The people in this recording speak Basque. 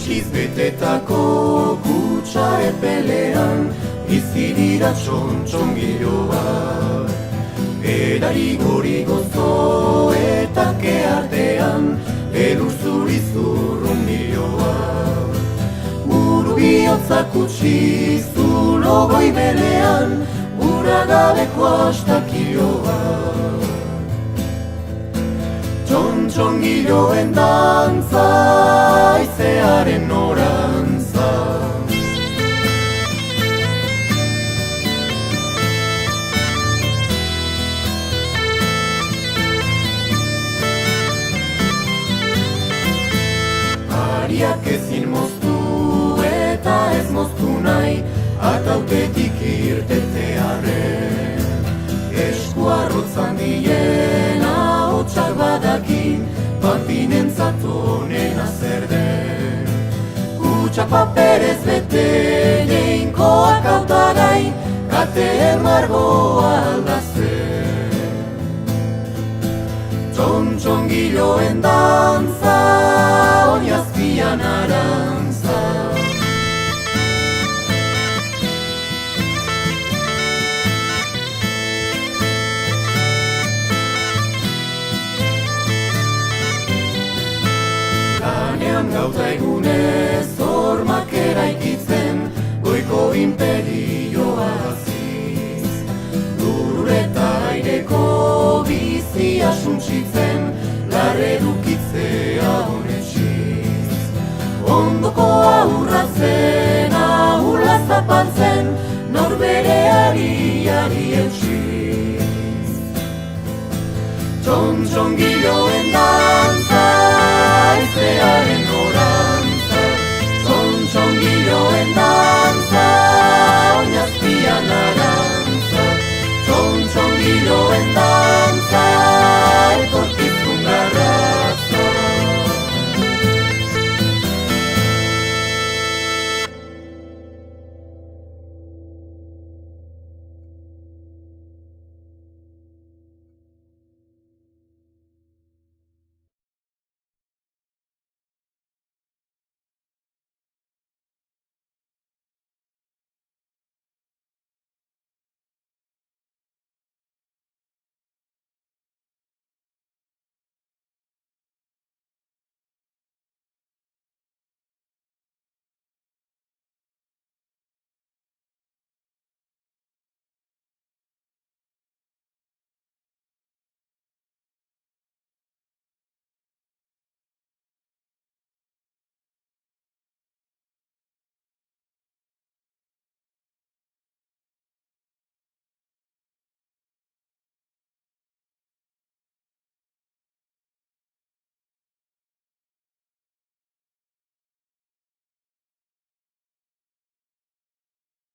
Guztiz betetako kutsa epelean bizi dira txontxongiloak. Edari gori gozo eta keartean elur zuri zurrungiloak. Buru bihotzak utzi zulo goibelean uragabeko astakiloak. Txontxongiloen dantza haizearen norantza. Ariak ezin moztu eta ez moztu nahi atautetik irtetearen. Eskuarrotzan dien ahotsak badakin Pampinentzat honena zer den. Kutsa paperez bete jeinkoak hautagai kateen margoa aldazen. Txontxongiloen dantza oinazpian arantza. Lanean gauza egunez hormak eraikitzen goiko imperioa haziz. Lur eta aireko bizia suntsitzen larredukitzea honetsiz. Ondoko aurra zen ahurra zapaltzen norbere ari eutsiz. Txontxongilo